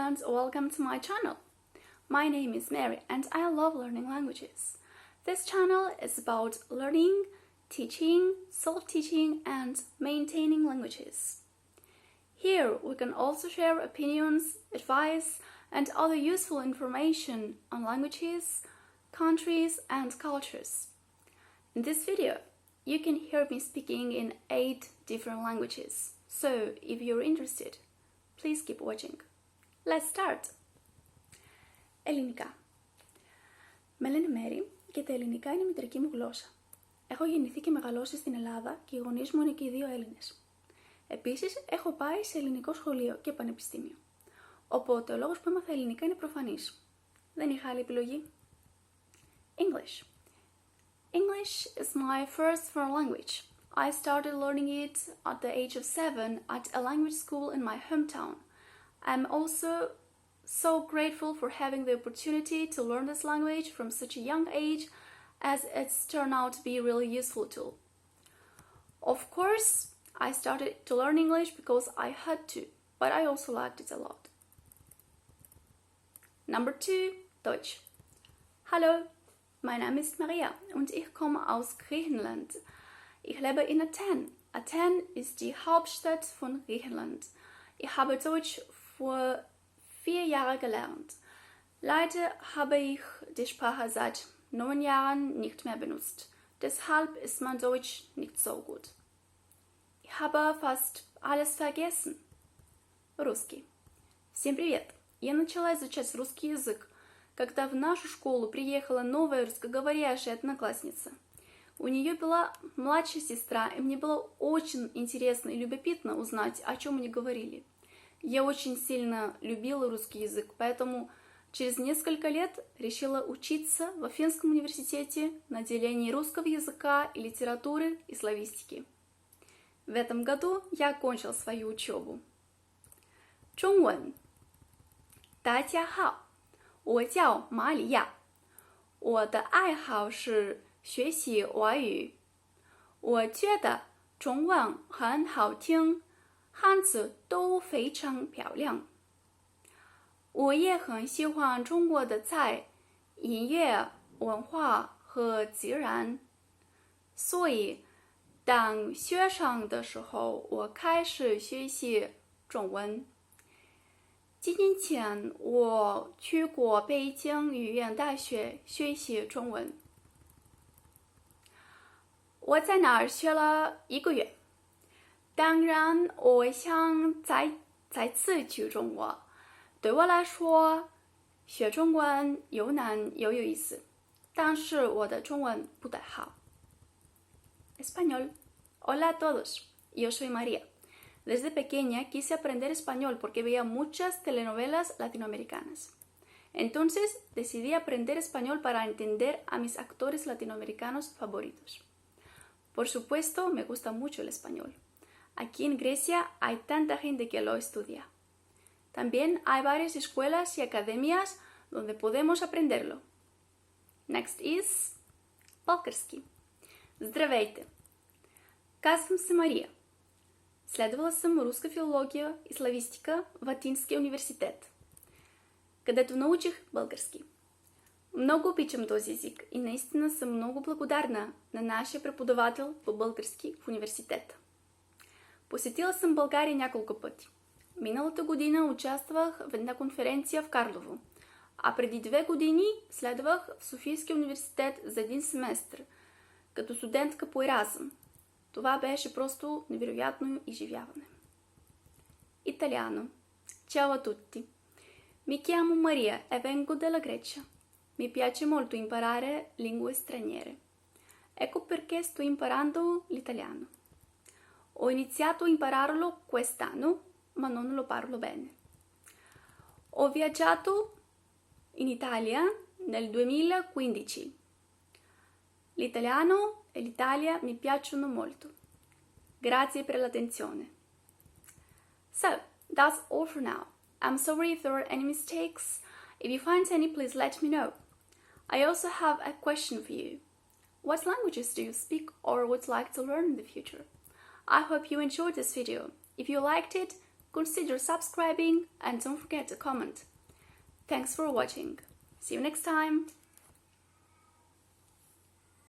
and welcome to my channel. My name is Mary and I love learning languages. This channel is about learning, teaching, self-teaching and maintaining languages. Here we can also share opinions, advice and other useful information on languages, countries and cultures. In this video, you can hear me speaking in 8 different languages. So if you're interested, please keep watching. Let's start! Ελληνικά. Με λένε Μέρη και τα ελληνικά είναι η μητρική μου γλώσσα. Έχω γεννηθεί και μεγαλώσει στην Ελλάδα και οι γονείς μου είναι και οι δύο Έλληνες. Επίσης, έχω πάει σε ελληνικό σχολείο και πανεπιστήμιο. Οπότε, ο λόγος που έμαθα ελληνικά είναι προφανής. Δεν είχα άλλη επιλογή. English. English is my first foreign language. I started learning it at the age of 7 at a language school in my hometown. I'm also so grateful for having the opportunity to learn this language from such a young age, as it's turned out to be a really useful tool. Of course, I started to learn English because I had to, but I also liked it a lot. Number 2, Deutsch. Hallo, mein Name ist Maria und ich komme aus Griechenland. Ich lebe in Athen. Athen ist die Hauptstadt von Griechenland. Ich habe Deutsch vor 4 Jahren gelernt. Leider habe ich die Sprache seit 9 Jahren nicht mehr benutzt. Deshalb ist mein Deutsch nicht so gut. Ich habe fast alles vergessen. Русский. Всем привет! Я начала изучать русский язык, когда в нашу школу приехала новая русскоговорящая одноклассница. У нее была младшая сестра, и мне было очень интересно и любопытно узнать, о чем они говорили. Я очень сильно любила русский язык, поэтому через несколько лет решила учиться в Афинском университете на отделении русского языка и литературы и славистики. В этом году я окончила свою учебу. 中文。大家好，我叫玛利亚，我的爱好是学习外语。我觉得中文很好听，汉字都非常漂亮。我也很喜欢中国的菜、音乐、文化和自然。所以，当学生的时候，我开始学习中文。几年前，我去过北京语言大学学习中文。我在那儿学了1个月。当然，我想再次去中国。对我来说，学中文又难又有意思，但是我的中文不太好。Español. Hola a todos. Yo soy María. Desde pequeña quise aprender español porque veía muchas telenovelas latinoamericanas. Entonces decidí aprender español para entender a mis actores latinoamericanos favoritos. Por supuesto, me gusta mucho el español. Aquí en Grecia hay tanta gente que lo estudia. También hay varias escuelas y academias donde podemos aprenderlo. Next is Bulgarski. Здравейте! Казвам се Мария. Следвала съм руска филология и славистика в Атинския университет, където научих български. Много обичам този език и наистина съм много благодарна на нашия преподавател по български в университета. Посетила съм България няколко пъти. Миналата година участвах в една конференция в Карлово, а преди 2 години следвах в Софийския университет за 1 семестър, като студентка по Еразъм. Това беше просто невероятно изживяване. Italiano. Ciao a tutti. Mi chiamo Maria e vengo dalla Grecia. Mi piace molto imparare lingue straniere. Ecco perché sto imparando l'italiano. Ho iniziato a impararlo quest'anno, ma non lo parlo bene. Ho viaggiato in Italia nel 2015. L'italiano e l'Italia mi piacciono molto. Grazie per l'attenzione. So, that's all for now. I'm sorry if there are any mistakes. If you find any, please let me know. I also have a question for you. What languages do you speak or would like to learn in the future? I hope you enjoyed this video. If you liked it, consider subscribing and don't forget to comment. Thanks for watching. See you next time.